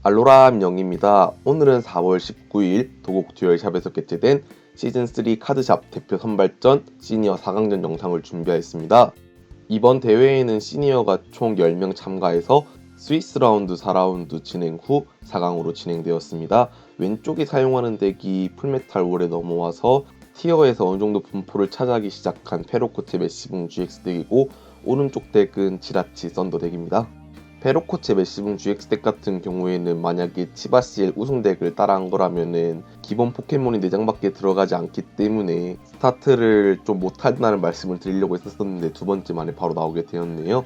알로라 영입니다. 오늘은 4월 19일 도곡 듀얼샵에서 개최된 시즌3 카드샵 대표 선발전 시니어 4강전 영상을 준비하였습니다. 이번 대회에는 시니어가 총 10명 참가해서 스위스 라운드 4라운드 진행 후 4강으로 진행되었습니다. 왼쪽에 사용하는 덱이 풀메탈 월에 넘어와서 티어에서 어느정도 분포를 차지하기 시작한 페로코체 메시붕 GX 덱이고, 오른쪽 덱은 지라치 썬더 덱입니다. 페로코체 메시붕 GX 덱 같은 경우에는 만약에 치바시엘 우승 덱을 따라한 거라면은 기본 포켓몬이 4장밖에 들어가지 않기 때문에 스타트를 좀 못한다는 말씀을 드리려고 했었는데 두 번째 만에 바로 나오게 되었네요.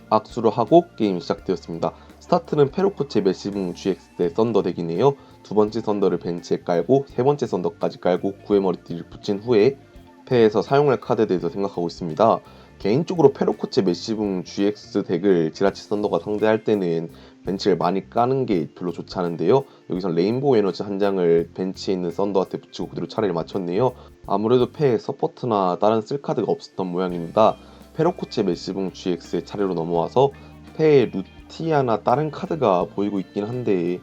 악수를 하고 게임 시작되었습니다. 스타트는 페로코체 메시붕 GX 대 썬더 덱이네요. 두 번째 썬더를 벤치에 깔고 세 번째 썬더까지 깔고 구의 머리띠를 붙인 후에 패에서 사용할 카드에 대해서 생각하고 있습니다. 개인적으로 페로코체 메시붕 GX 덱을 지라치 썬더가 상대할 때는 벤치를 많이 까는 게 별로 좋지 않은데요. 여기서 레인보우 에너지 한 장을 벤치에 있는 썬더한테 붙이고 그대로 차례를 맞췄네요. 아무래도 패에 서포트나 다른 쓸 카드가 없었던 모양입니다. 페로코체 메시붕 GX의 차례로 넘어와서 패에 루티아나 다른 카드가 보이고 있긴 한데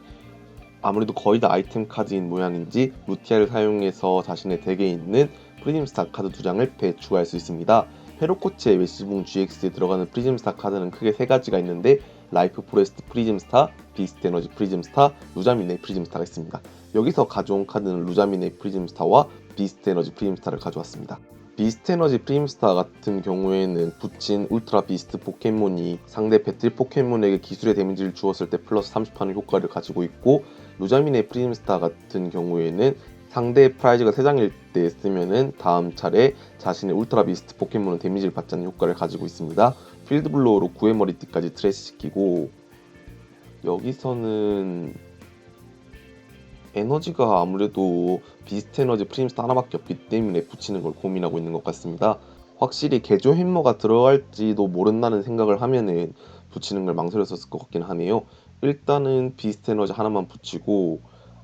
아무래도 거의 다 아이템 카드인 모양인지 루티아를 사용해서 자신의 덱에 있는 프리즘스타 카드 2장을 패에 추가할 수 있습니다. 페로코체 메시붕 GX에 들어가는 프리즘스타 카드는 크게 3가지가 있는데 라이프 포레스트 프리즘스타, 비스트 에너지 프리즘스타, 루자미네 프리즘스타가 있습니다. 여기서 가져온 카드는 루자미네 프리즘스타와 비스트 에너지 프리즘스타를 가져왔습니다. 비스트 에너지 프리즘스타 같은 경우에는 붙인 울트라 비스트 포켓몬이 상대 배틀 포켓몬에게 기술의 데미지를 주었을 때 플러스 30하는 효과를 가지고 있고, 루자미네 프리즘스타 같은 경우에는 상대 프라이즈가 3장일 때 쓰면은 다음 차례 자신의 울트라 비스트 포켓몬은 데미지를 받지 않는 효과를 가지고 있습니다. 필드 블로우로 구의 머리띠까지 트레스 시키고, 여기서는 에너지가 아무래도 비스트 에너지 프리즘스타 하나밖에 없기 때문에 붙이는 걸 고민하고 있는 것 같습니다. 확실히 개조 햄머가 들어갈지도 모른다는 생각을 하면은 붙이는 걸 망설였었을 것 같긴 하네요. 일단은 비스트 에너지 하나만 붙이고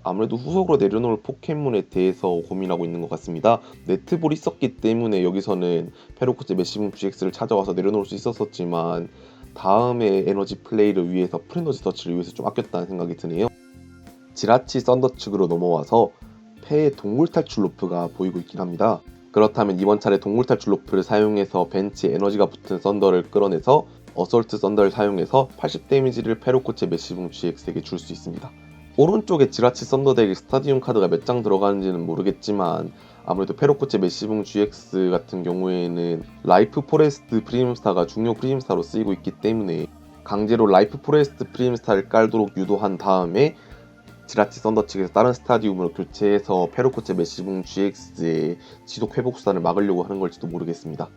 아무래도 후속으로 내려놓을 포켓몬에 대해서 고민하고 있는 것 같습니다. 네트볼이 있었기 때문에 여기서는 페로코체 메시붕 GX를 찾아와서 내려놓을 수 있었지만 다음에 에너지 플레이를 위해서 프레너지 서치를 위해서 좀 아꼈다는 생각이 드네요. 지라치 썬더 측으로 넘어와서 패의 동물 탈출 로프가 보이고 있긴 합니다. 그렇다면 이번 차례 동물 탈출 로프를 사용해서 벤치에 에너지가 붙은 썬더를 끌어내서 어설트 썬더를 사용해서 80 데미지를 페로코체 메시붕 GX에게 줄 수 있습니다. 오른쪽에 지라치 썬더 덱에 스타디움 카드가 몇 장 들어가는지는 모르겠지만 아무래도 페로코체 메시붕 GX 같은 경우에는 라이프 포레스트 프리즘스타가 중요 프리즘스타로 쓰이고 있기 때문에 강제로 라이프 포레스트 프리즘스타를 깔도록 유도한 다음에 지라치 썬더 측에서 다른 스타디움으로 교체해서 페로코체 메시붕 GX의 지속 회복 수단을 막으려고 하는 걸지도 모르겠습니다.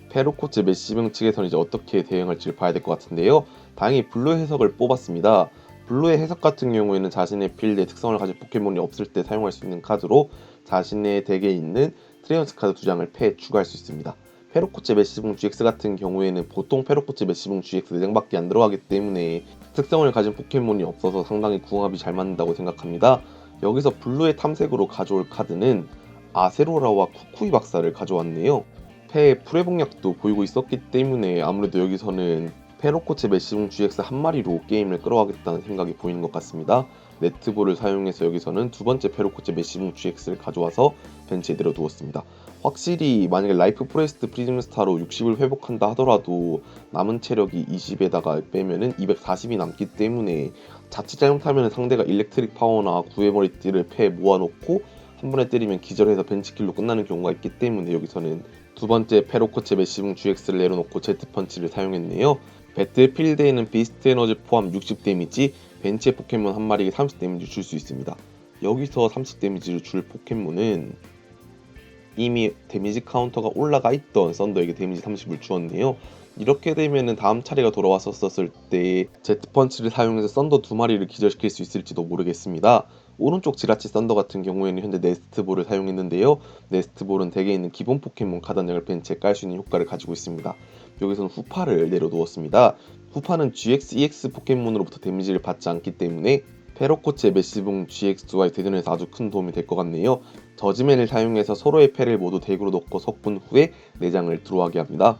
페로코체 메시붕 측에서는 이제 어떻게 대응할지를 봐야 될 것 같은데요. 다행히 블루 해석을 뽑았습니다. 블루의 해석 같은 경우에는 자신의 필드에 특성을 가진 포켓몬이 없을 때 사용할 수 있는 카드로 자신의 덱에 있는 트레이너스 카드 2장을 패에 추가할 수 있습니다. 페로코체 메시붕 GX 같은 경우에는 보통 페로코체 메시붕 GX 4장밖에 안 들어가기 때문에 특성을 가진 포켓몬이 없어서 상당히 궁합이 잘 맞는다고 생각합니다. 여기서 블루의 탐색으로 가져올 카드는 아세로라와 쿠쿠이 박사를 가져왔네요. 패에 풀회복약도 보이고 있었기 때문에 아무래도 여기서는 페로코체 메시붕 GX 한 마리로 게임을 끌어가겠다는 생각이 보이는 것 같습니다. 네트볼을 사용해서 여기서는 두 번째 페로코체 메시붕 GX를 가져와서 벤치에 내려두었습니다. 확실히 만약에 라이프 포레스트 프리즘스타로 60을 회복한다 하더라도 남은 체력이 20에다가 빼면은 240이 남기 때문에 자칫 잘못하면 상대가 일렉트릭 파워나 구의 머리띠를 패에 모아놓고 한 번에 때리면 기절해서 벤치킬로 끝나는 경우가 있기 때문에 여기서는 두 번째 페로코체 메시붕 GX를 내려놓고 제트펀치를 사용했네요. 배틀필드에는 비스트 에너지 포함 60 데미지, 벤치의 포켓몬 한 마리에게 30 데미지 줄 수 있습니다. 여기서 30 데미지를 줄 포켓몬은 이미 데미지 카운터가 올라가 있던 썬더에게 데미지 30을 주었네요. 이렇게 되면은 다음 차례가 돌아왔었을 때 제트펀치를 사용해서 썬더 2마리를 기절시킬 수 있을지도 모르겠습니다. 오른쪽 지라치 썬더 같은 경우에는 현재 네스트볼을 사용했는데요. 네스트볼은 덱에 있는 기본 포켓몬 카드 한 장을 벤치에 깔 수 있는 효과를 가지고 있습니다. 여기서는 후파를 내려두었습니다. 후파는 GX, EX 포켓몬으로부터 데미지를 받지 않기 때문에 페로코체 메시붕 GX와의 대전에서 아주 큰 도움이 될 것 같네요. 저지맨을 사용해서 서로의 패를 모두 덱으로 넣고 섞은 후에 4장을 드로우하게 합니다.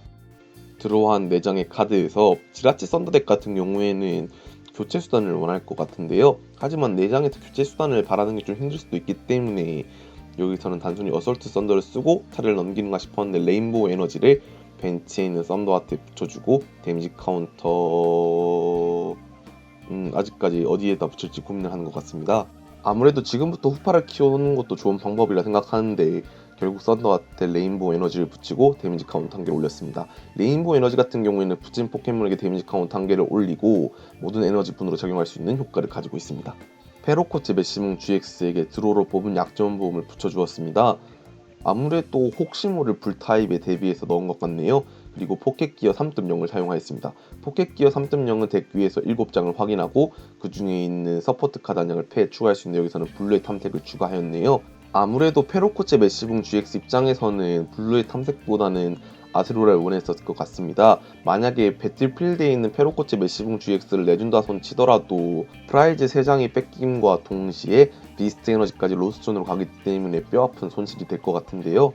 드로우한 4장의 카드에서 지라치 썬더덱 같은 경우에는 교체 수단을 원할 것 같은데요. 하지만 내장에서 교체 수단을 바라는 게 좀 힘들 수도 있기 때문에 여기서는 단순히 어설트 썬더를 쓰고 차례를 넘기는가 싶었는데 레인보우 에너지를 벤치에 있는 썬더하트에 붙여주고 데미지 카운터 아직까지 어디에다 붙일지 고민을 하는 것 같습니다. 아무래도 지금부터 후파를 키우는 것도 좋은 방법이라 생각하는데 결국 썬더하트에 레인보우 에너지를 붙이고 데미지 카운트 1개 올렸습니다. 레인보우 에너지 같은 경우에는 붙인 포켓몬에게 데미지 카운트 1개를 올리고 모든 에너지 분으로 적용할 수 있는 효과를 가지고 있습니다. 페로코츠 메시뭉 GX에게 드로로 뽑은 약점 보험을 붙여주었습니다. 아무래도 혹시 모를 불타입에 대비해서 넣은 것 같네요. 그리고 포켓기어 3.0을 사용하였습니다. 포켓기어 3.0은 덱 위에서 7장을 확인하고 그 중에 있는 서포트 카드 한 장을 패에 추가할 수 있는데 여기서는 블루의 탐색을 추가하였네요. 아무래도 페로코체 메시붕 GX 입장에서는 블루의 탐색보다는 아스로라를 원했었을 것 같습니다. 만약에 배틀필드에 있는 페로코체 메시붕 GX를 내준다 손 치더라도 프라이즈 3장이 뺏김과 동시에 비스트 에너지까지 로스존으로 가기 때문에 뼈아픈 손실이 될 것 같은데요.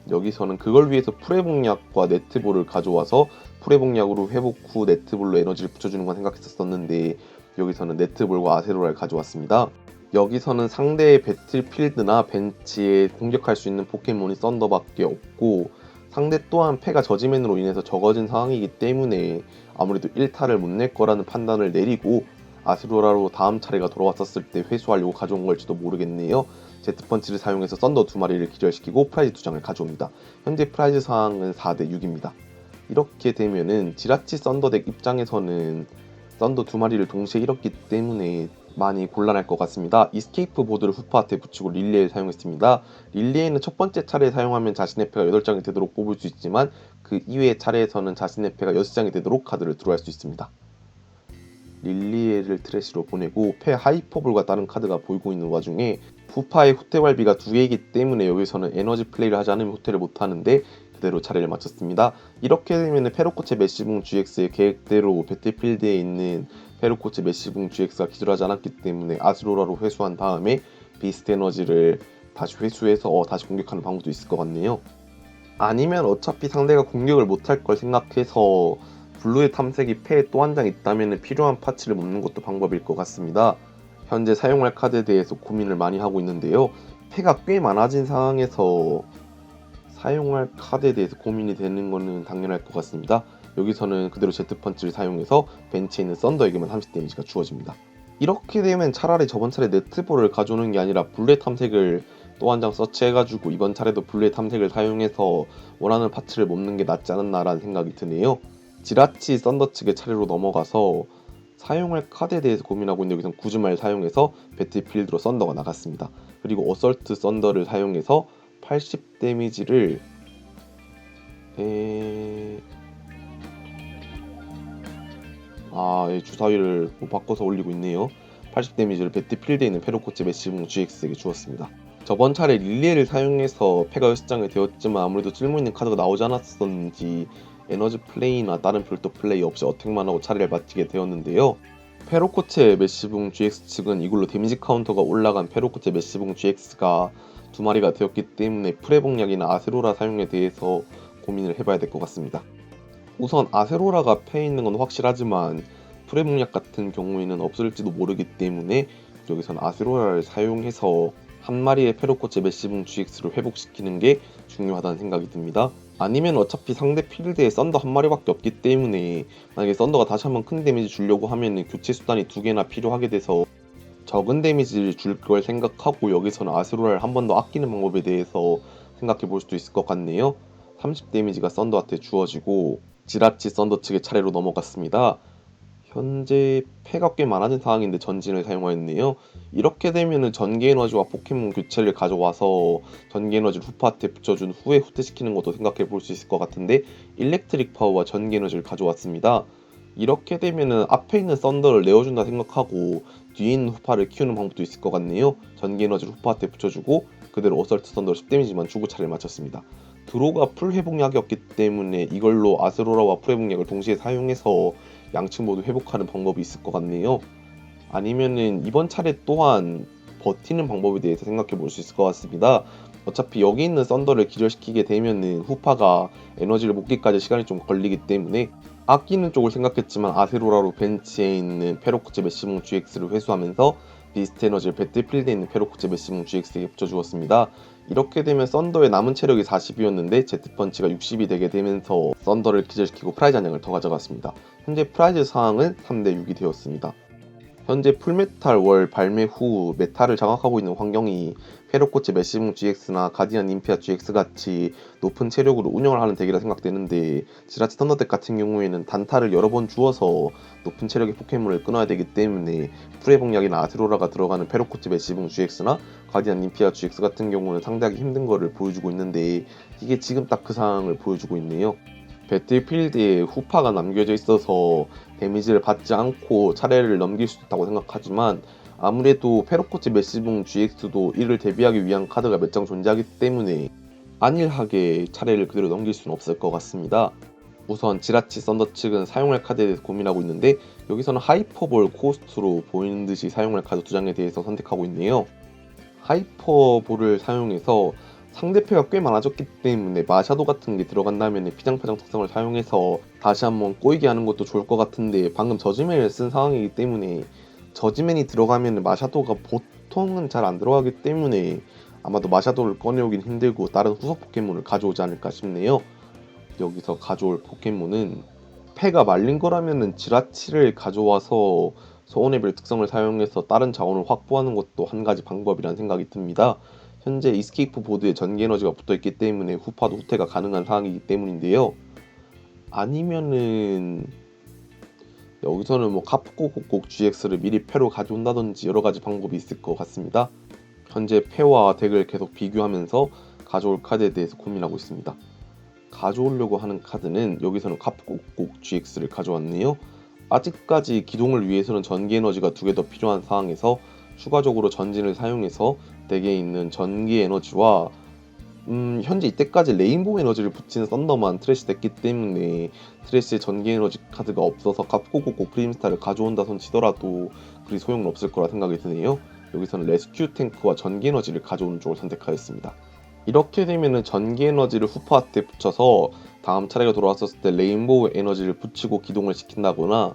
여기서는 그걸 위해서 프레봉약과 네트볼을 가져와서 프레봉약으로 회복 후 네트볼로 에너지를 붙여주는 건 생각했었는데 여기서는 네트볼과 아세로라를 가져왔습니다. 여기서는 상대의 배틀필드나 벤치에 공격할 수 있는 포켓몬이 썬더밖에 없고 상대 또한 패가 저지맨으로 인해서 적어진 상황이기 때문에 아무래도 1타를 못 낼 거라는 판단을 내리고 아스로라로 다음 차례가 돌아왔었을 때 회수하려고 가져온 걸지도 모르겠네요. 제트펀치를 사용해서 썬더 2마리를 기절시키고 프라이즈 2장을 가져옵니다. 현재 프라이즈 상황은 4대 6입니다. 이렇게 되면은 지라치 썬더덱 입장에서는 썬더 2마리를 동시에 잃었기 때문에 많이 곤란할 것 같습니다. 이스케이프 보드를 후파한테 붙이고 릴리에를 사용했습니다. 릴리에는 첫 번째 차례에 사용하면 자신의 패가 8장이 되도록 뽑을 수 있지만 그 이외의 차례에서는 자신의 패가 6장이 되도록 카드를 드로우할 수 있습니다. 릴리에를 트래시로 보내고 패 하이퍼볼과 다른 카드가 보이고 있는 와중에 후파의 후퇴발비가 2개이기 때문에 여기서는 에너지 플레이를 하지 않으면 후퇴를 못하는데 그대로 차례를 마쳤습니다. 이렇게 되면 페로코체 메시붕 GX의 계획대로 배틀필드에 있는 페로코체 메시붕 GX가 기절하지 않았기 때문에 아스로라로 회수한 다음에 비스트 에너지를 다시 회수해서 다시 공격하는 방법도 있을 것 같네요. 아니면 어차피 상대가 공격을 못할 걸 생각해서 블루의 탐색이 패에 또 한 장 있다면 필요한 파츠를 먹는 것도 방법일 것 같습니다. 현재 사용할 카드에 대해서 고민을 많이 하고 있는데요. 패가 꽤 많아진 상황에서 사용할 카드에 대해서 고민이 되는 것은 당연할 것 같습니다. 여기서는 그대로 제트펀치를 사용해서 벤치에 있는 썬더에게만 30 데미지가 주어집니다. 이렇게 되면 차라리 저번 차례 네트볼을 가져오는 게 아니라 블루의 탐색을 또 한 장 서치해가지고 이번 차례도 블루의 탐색을 사용해서 원하는 파츠를 뽑는 게 낫지 않았나라는 생각이 드네요. 지라치 썬더 측의 차례로 넘어가서 사용할 카드에 대해서 고민하고 있는데 여기서 구즈마를 사용해서 배틀필드로 썬더가 나갔습니다. 그리고 어설트 썬더를 사용해서 80 데미지를 주사위를 바꿔서 올리고 있네요. 80 데미지를 배틀필드에 있는 페로코치 메시붕 GX에게 주었습니다. 저번 차례 릴리에를 사용해서 패가 6장이 되었지만 아무래도 쓸모있는 카드가 나오지 않았었는지 에너지 플레이나 다른 별도 플레이 없이 어택만 하고 차례를 마치게 되었는데요. 페로코체 메시붕 GX 측은 이걸로 데미지 카운터가 올라간 페로코체 메시붕 GX가 2마리가 되었기 때문에 프레봉약이나 아세로라 사용에 대해서 고민을 해봐야 될 것 같습니다. 우선 아세로라가 패에 있는 건 확실하지만 프레봉약 같은 경우에는 없을지도 모르기 때문에 여기선 아세로라를 사용해서 한 마리의 페로코체 메시붕 GX를 회복시키는 게 중요하다는 생각이 듭니다. 아니면 어차피 상대 필드에 썬더 한 마리밖에 없기 때문에 만약에 썬더가 다시 한번 큰 데미지 주려고 하면 교체 수단이 2개나 필요하게 돼서 적은 데미지를 줄 걸 생각하고 여기서는 아스로라를 한 번 더 아끼는 방법에 대해서 생각해 볼 수도 있을 것 같네요. 30 데미지가 썬더한테 주어지고 지라치 썬더 측의 차례로 넘어갔습니다. 현재 패가 꽤 많아진 상황인데 전진을 사용하였네요. 이렇게 되면은 전기 에너지와 포켓몬 교체를 가져와서 전기 에너지를 후파한테 붙여준 후에 후퇴시키는 것도 생각해 볼 수 있을 것 같은데 일렉트릭 파워와 전기 에너지를 가져왔습니다. 이렇게 되면은 앞에 있는 썬더를 내어준다 생각하고 뒤에 있는 후파를 키우는 방법도 있을 것 같네요. 전기 에너지를 후파한테 붙여주고 그대로 어설트 썬더로 10데미지만 주고 차례를 마쳤습니다. 드로가 풀 회복약이었기 때문에 이걸로 아스로라와 풀 회복약을 동시에 사용해서 양측 모두 회복하는 방법이 있을 것 같네요. 아니면은 이번 차례 또한 버티는 방법에 대해서 생각해 볼 수 있을 것 같습니다. 어차피 여기 있는 썬더를 기절시키게 되면은 후파가 에너지를 먹기까지 시간이 좀 걸리기 때문에 아끼는 쪽을 생각했지만 아세로라로 벤치에 있는 페로코체 메시붕 GX를 회수하면서 비스트 에너지를 배틀필드에 있는 페로코체 메시붕 GX에게 붙여주었습니다. 이렇게 되면 썬더의 남은 체력이 40이었는데 제트펀치가 60이 되게 되면서 썬더를 기절시키고 프라이즈 한 장을 더 가져갔습니다. 현재 프라이즈 상황은 3대6이 되었습니다. 현재 풀메탈 월 발매 후 메탈을 장악하고 있는 환경이 페로코체 메시붕 GX나 가디언 임피아 GX 같이 높은 체력으로 운영을 하는 덱이라 생각되는데 지라치 썬더덱 같은 경우에는 단타를 여러 번 주어서 높은 체력의 포켓몬을 끊어야 되기 때문에 프레봉약이나 아세로라가 들어가는 페로코체 메시붕 GX나 가디언 임피아 GX 같은 경우는 상대하기 힘든 거를 보여주고 있는데 이게 지금 딱 그 상황을 보여주고 있네요. 배틀필드에 후파가 남겨져 있어서 데미지를 받지 않고 차례를 넘길 수 있다고 생각하지만 아무래도 페로코치 메시붕 GX도 이를 대비하기 위한 카드가 몇 장 존재하기 때문에 안일하게 차례를 그대로 넘길 수는 없을 것 같습니다. 우선 지라치 썬더 측은 사용할 카드에 대해서 고민하고 있는데 여기서는 하이퍼볼 코스트로 보이는 듯이 사용할 카드 두 장에 대해서 선택하고 있네요. 하이퍼볼을 사용해서 상대패가 꽤 많아졌기 때문에 마샤도 같은 게 들어간다면 피장파장 특성을 사용해서 다시 한번 꼬이게 하는 것도 좋을 것 같은데 방금 저지맨을 쓴 상황이기 때문에 저지맨이 들어가면 마샤도가 보통은 잘 안 들어가기 때문에 아마도 마샤도를 꺼내오긴 힘들고 다른 후속 포켓몬을 가져오지 않을까 싶네요. 여기서 가져올 포켓몬은 패가 말린 거라면은 지라치를 가져와서 소원의별 특성을 사용해서 다른 자원을 확보하는 것도 한 가지 방법이라는 생각이 듭니다. 현재 이스케이프 보드에 전기 에너지가 붙어있기 때문에 후파도 후퇴가 가능한 상황이기 때문인데요. 아니면은 여기서는 뭐 카프코곡곡 GX를 미리 패로 가져온다든지 여러가지 방법이 있을 것 같습니다. 현재 패와 덱을 계속 비교하면서 가져올 카드에 대해서 고민하고 있습니다. 가져오려고 하는 카드는 여기서는 카프곡곡 GX를 가져왔네요. 아직까지 기동을 위해서는 전기 에너지가 2개 더 필요한 상황에서 추가적으로 전진을 사용해서 덱에 있는 전기 에너지와 현재 이때까지 레인보우 에너지를 붙이는 썬더만 트래시 됐기 때문에 트래시의 전기 에너지 카드가 없어서 카프코코코 프림스타를 가져온다 손 치더라도 그리 소용은 없을 거라 생각이 드네요. 여기서는 레스큐 탱크와 전기 에너지를 가져오는 쪽을 선택하였습니다. 이렇게 되면은 전기 에너지를 후파한테 붙여서 다음 차례가 돌아왔었을 때 레인보우 에너지를 붙이고 기동을 시킨다거나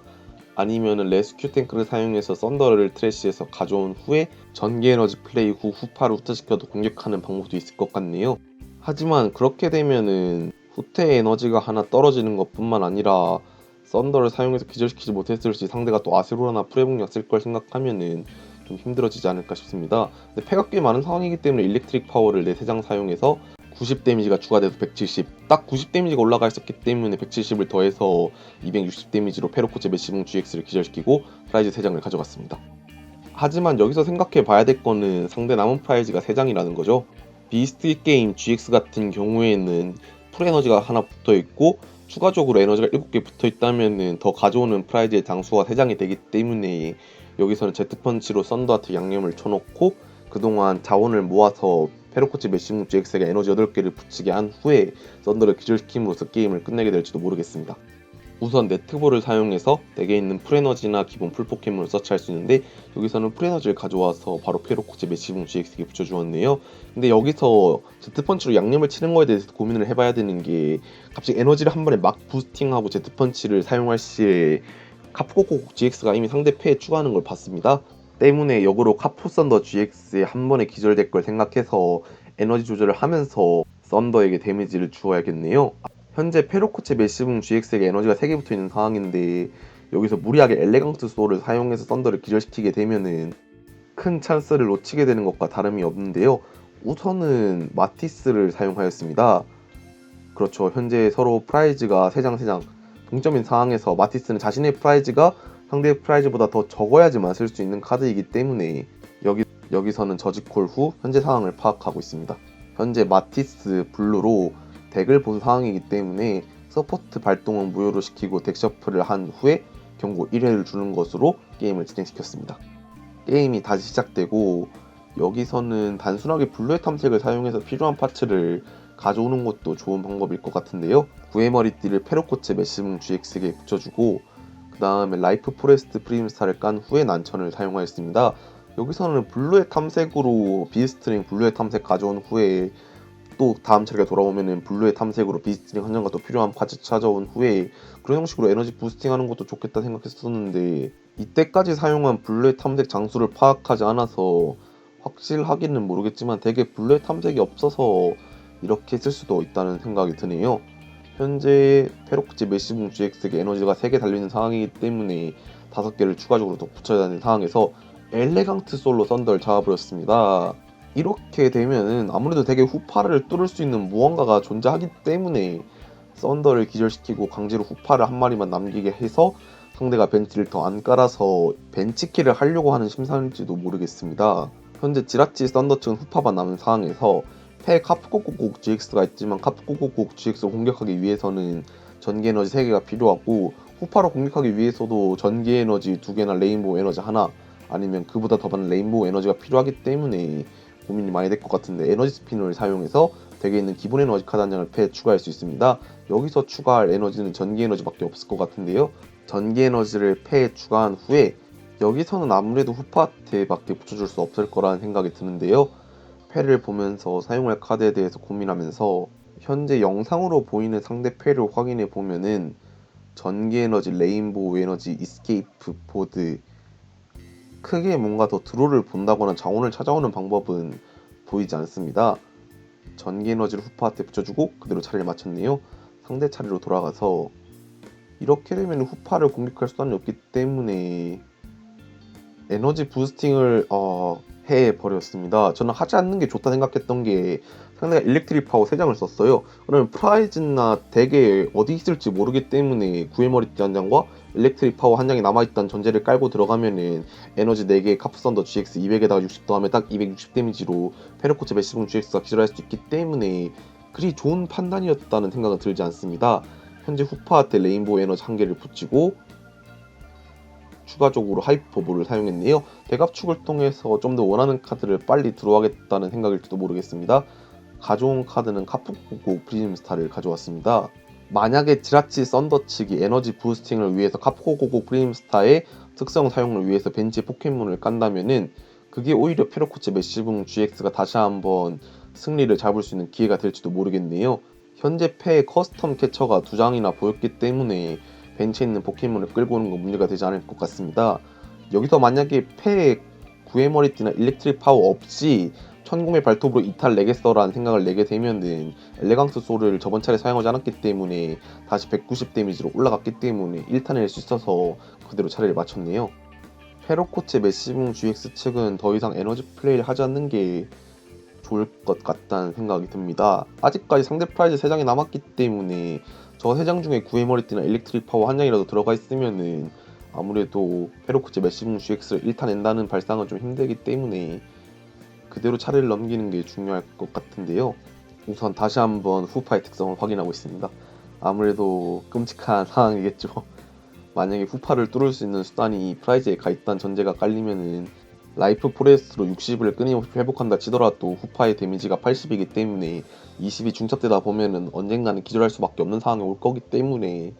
아니면은 레스큐 탱크를 사용해서 썬더를 트래시에서 가져온 후에 전기 에너지 플레이 후 후파를 후퇴시켜도 공격하는 방법도 있을 것 같네요. 하지만 그렇게 되면은 후퇴 에너지가 하나 떨어지는 것 뿐만 아니라 썬더를 사용해서 기절시키지 못했을 시 상대가 또 아세로라나 프레봉약 쓸 걸 생각하면은 좀 힘들어지지 않을까 싶습니다. 근데 패가 꽤 많은 상황이기 때문에 일렉트릭 파워를 3장 사용해서 90 데미지가 추가돼서 170, 딱 90 데미지가 올라가 있었기 때문에 170을 더해서 260 데미지로 페로코체 메시붕 GX를 기절시키고 프라이즈 3장을 가져갔습니다. 하지만 여기서 생각해 봐야 될 거는 상대 남은 프라이즈가 3장이라는 거죠. 비스트 게임 GX 같은 경우에는 풀 에너지가 하나 붙어 있고 추가적으로 에너지가 7개 붙어 있다면 더 가져오는 프라이즈의 장수가 3장이 되기 때문에 여기서는 제트펀치로 썬더한테 양념을 쳐놓고 그동안 자원을 모아서 페로코치 메시붕 GX에게 에너지 8개를 붙이게 한 후에 썬더를 기절시킴으로써 게임을 끝내게 될지도 모르겠습니다. 우선 네트볼을 사용해서 덱에 있는 풀에너지나 기본 풀포켓몬을 서치할 수 있는데 여기서는 풀에너지를 가져와서 바로 페로코치 메시붕 GX에게 붙여주었네요. 근데 여기서 제트펀치로 양념을 치는 거에 대해서 고민을 해봐야 되는 게 갑자기 에너지를 한 번에 막 부스팅하고 제트펀치를 사용할 시에 카프코코 GX가 이미 상대 패에 추가하는 걸 봤습니다. 때문에 역으로 카푸 썬더 GX에 한 번에 기절될 걸 생각해서 에너지 조절을 하면서 썬더에게 데미지를 주어야겠네요. 현재 페로코체 메시붕 GX에게 에너지가 3개 붙어있는 상황인데 여기서 무리하게 엘레강트 소울을 사용해서 썬더를 기절시키게 되면은 큰 찬스를 놓치게 되는 것과 다름이 없는데요. 우선은 마티스를 사용하였습니다. 그렇죠. 현재 서로 프라이즈가 3장 동점인 상황에서 마티스는 자신의 프라이즈가 상대의 프라이즈보다 더 적어야지만 쓸 수 있는 카드이기 때문에 여기서는 저지콜 후 현재 상황을 파악하고 있습니다. 현재 마티스 블루로 덱을 본 상황이기 때문에 서포트 발동은 무효로 시키고 덱 셔플을 한 후에 경고 1회를 주는 것으로 게임을 진행시켰습니다. 게임이 다시 시작되고 여기서는 단순하게 블루의 탐색을 사용해서 필요한 파츠를 가져오는 것도 좋은 방법일 것 같은데요. 구의 머리띠를 페로코체 메시붕 GX에게 붙여주고 그 다음에 라이프 포레스트 프림스타를 깐 후에 난천을 사용하였습니다. 여기서는 블루의 탐색으로 비스트링 블루의 탐색 가져온 후에 또 다음 차례가 돌아오면은 블루의 탐색으로 비스트링 한 장과 또 필요한 파츠 찾아온 후에 그런 형식으로 에너지 부스팅하는 것도 좋겠다 생각했었는데, 이때까지 사용한 블루의 탐색 장수를 파악하지 않아서 확실하기는 모르겠지만 되게 블루의 탐색이 없어서 이렇게 쓸 수도 있다는 생각이 드네요. 현재 페로크치 메시붕 GX에게 에너지가 3개 달리는 상황이기 때문에 5개를 추가적으로 더 붙여야 하는 상황에서 엘레강트 솔로 썬더를 잡아버렸습니다. 이렇게 되면은 아무래도 되게 후파를 뚫을 수 있는 무언가가 존재하기 때문에 썬더를 기절시키고 강제로 후파를 한 마리만 남기게 해서 상대가 벤치를 더 안 깔아서 벤치킬을 하려고 하는 심산일지도 모르겠습니다. 현재 지라치 썬더 측은 후파만 남은 상황에서 패 카프코코콕 GX가 있지만 카프코코콕 GX를 공격하기 위해서는 전기 에너지 3개가 필요하고, 후파로 공격하기 위해서도 전기 에너지 2개나 레인보우 에너지 하나 아니면 그보다 더 많은 레인보우 에너지가 필요하기 때문에 고민이 많이 될 것 같은데, 에너지 스피너를 사용해서 덱에 있는 기본 에너지 카드 한 장을 패에 추가할 수 있습니다. 여기서 추가할 에너지는 전기 에너지밖에 없을 것 같은데요. 전기 에너지를 패에 추가한 후에 여기서는 아무래도 후파한테밖에 붙여줄 수 없을 거라는 생각이 드는데요. 패를 보면서 사용할 카드에 대해서 고민하면서 현재 영상으로 보이는 상대 패를 확인해 보면은 전기 에너지, 레인보우 에너지, 이스케이프 보드, 크게 뭔가 더 드로를 본다거나 자원을 찾아오는 방법은 보이지 않습니다. 전기 에너지를 후파한테 붙여주고 그대로 차례를 마쳤네요. 상대 차례로 돌아가서 이렇게 되면 후파를 공격할 수단이 없기 때문에 에너지 부스팅을 해버렸습니다. 저는 하지 않는 게 좋다 생각했던 게, 상대가 일렉트릭 파워 3장을 썼어요. 그러면 프라이즈나 덱에 어디 있을지 모르기 때문에 구의 머리띠 한 장과 일렉트릭 파워 한 장이 남아있다는 전제를 깔고 들어가면은 에너지 4개 카프선더 GX 200에다가 60 더하면 딱 260 데미지로 페르코츠 메시붕 GX가 기절할 수 있기 때문에 그리 좋은 판단이었다는 생각은 들지 않습니다. 현재 후파한테 레인보우 에너지 1개를 붙이고 추가적으로 하이퍼볼을 사용했네요. 대갑축을 통해서 좀 더 원하는 카드를 빨리 들어가겠다는 생각일지도 모르겠습니다. 가져온 카드는 카프코고 프리즘스타를 가져왔습니다. 만약에 지라치 썬더 측이 에너지 부스팅을 위해서 카프코고 프리즘스타의 특성 사용을 위해서 벤치에 포켓몬을 깐다면은 그게 오히려 페로코치 메시붕 GX가 다시 한번 승리를 잡을 수 있는 기회가 될지도 모르겠네요. 현재 패에 커스텀 캐쳐가 2장이나 보였기 때문에 벤치에 있는 포켓몬을 끌고 오는 건 문제가 되지 않을 것 같습니다. 여기서 만약에 패에 구의 머리띠나 일렉트릭 파워 없이 천공의 발톱으로 이탈 내겠어라는 생각을 내게 되면은 엘레강스 소울을 저번 차례 사용하지 않았기 때문에 다시 190 데미지로 올라갔기 때문에 1탄을 낼 수 있어서 그대로 차례를 마쳤네요. 페로코체 메시붕 GX 측은 더 이상 에너지 플레이를 하지 않는 게 좋을 것 같다는 생각이 듭니다. 아직까지 상대 프라이즈 3장이 남았기 때문에 저 3장 중에 구의 머리띠나 일렉트릭 파워 한 장이라도 들어가 있으면은 아무래도 페로코치 메시붕 GX를 1탄 낸다는 발상은 좀 힘들기 때문에 그대로 차례를 넘기는 게 중요할 것 같은데요. 우선 다시 한번 후파의 특성을 확인하고 있습니다. 아무래도 끔찍한 상황이겠죠. 만약에 후파를 뚫을 수 있는 수단이 프라이즈에 가있다는 전제가 깔리면은 라이프 포레스트로 60을 끊임없이 회복한다 치더라도 후파의 데미지가 80이기 때문에 20이 중첩되다 보면은 언젠가는 기절할 수밖에 없는 상황이 올 거기 때문에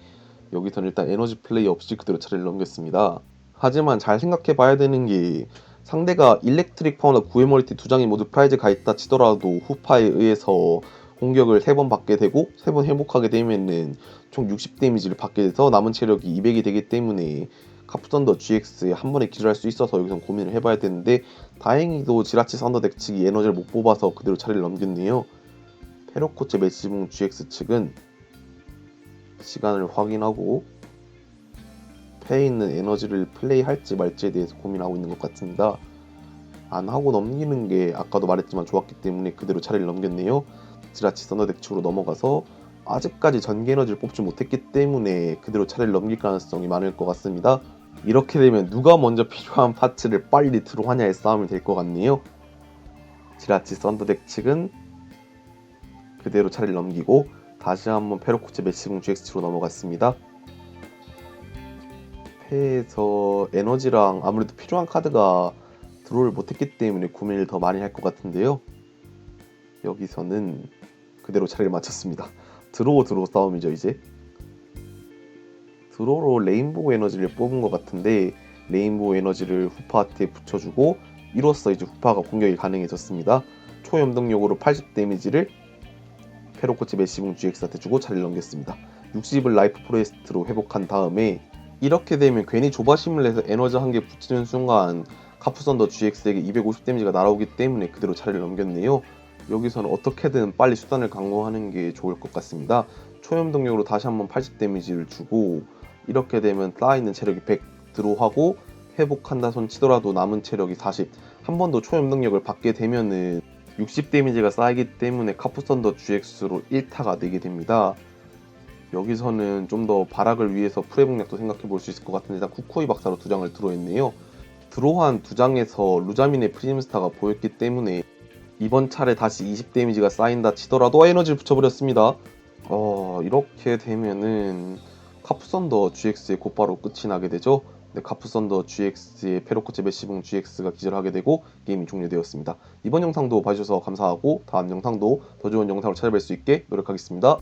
여기서는 일단 에너지 플레이 없이 그대로 차례를 넘겼습니다. 하지만 잘 생각해 봐야 되는 게, 상대가 일렉트릭 파워나 구의 머리띠 2장이 모두 프라이즈에 가있다 치더라도 후파에 의해서 공격을 3번 받게 되고 3번 회복하게 되면은 총 60 데미지를 받게 돼서 남은 체력이 200이 되기 때문에 카프선더 GX에 한 번에 기절할 수 있어서 여기선 고민을 해봐야 되는데, 다행히도 지라치 썬더 덱 측이 에너지를 못 뽑아서 그대로 차례를 넘겼네요. 페로코체 메시붕 GX 측은 시간을 확인하고 패에 있는 에너지를 플레이할지 말지에 대해서 고민하고 있는 것 같습니다. 안 하고 넘기는 게 아까도 말했지만 좋았기 때문에 그대로 차례를 넘겼네요. 지라치 썬더 덱 측으로 넘어가서 아직까지 전기 에너지를 뽑지 못했기 때문에 그대로 차례를 넘길 가능성이 많을 것 같습니다. 이렇게 되면 누가 먼저 필요한 파츠를 빨리 들어가냐의 싸움이 될 것 같네요. 지라치 썬더 덱 측은 그대로 차례를 넘기고 다시 한번 페로코치 메시붕 GX로 넘어갔습니다. 패에서 에너지랑 아무래도 필요한 카드가 드로우를 못했기 때문에 고민을 더 많이 할 것 같은데요. 여기서는 그대로 차례를 마쳤습니다. 드로우 싸움이죠. 이제 드로우로 레인보우 에너지를 뽑은 것 같은데, 레인보우 에너지를 후파한테 붙여주고 이로써 이제 후파가 공격이 가능해졌습니다. 초염동력으로 80 데미지를 페로코치 메시붕 GX한테 주고 자리를 넘겼습니다. 60을 라이프 포레스트로 회복한 다음에 이렇게 되면 괜히 조바심을 내서 에너지 한 개 붙이는 순간 카프선더 GX에게 250 데미지가 날아오기 때문에 그대로 자리를 넘겼네요. 여기서는 어떻게든 빨리 수단을 강구하는 게 좋을 것 같습니다. 초염동력으로 다시 한번 80 데미지를 주고 이렇게 되면 쌓여있는 체력이 100 드로우하고 회복한다 손 치더라도 남은 체력이 40, 한 번 더 초염동력을 받게 되면은 60 데미지가 쌓이기 때문에 카프선더 GX로 1타가 되게 됩니다. 여기서는 좀 더 발악을 위해서 프레복력도 생각해 볼 수 있을 것 같은데 일단 쿠코이 박사로 2장을 드로했네요. 드로한 2장에서 루자민의 프림스타가 보였기 때문에 이번 차례 다시 20 데미지가 쌓인다 치더라도 에너지를 붙여버렸습니다. 이렇게 되면은 카프선더 GX의 곧바로 끝이 나게 되죠. 네, 카프선더 GX의 페로코치 메시붕 GX가 기절하게 되고 게임이 종료되었습니다. 이번 영상도 봐주셔서 감사하고 다음 영상도 더 좋은 영상으로 찾아뵐 수 있게 노력하겠습니다.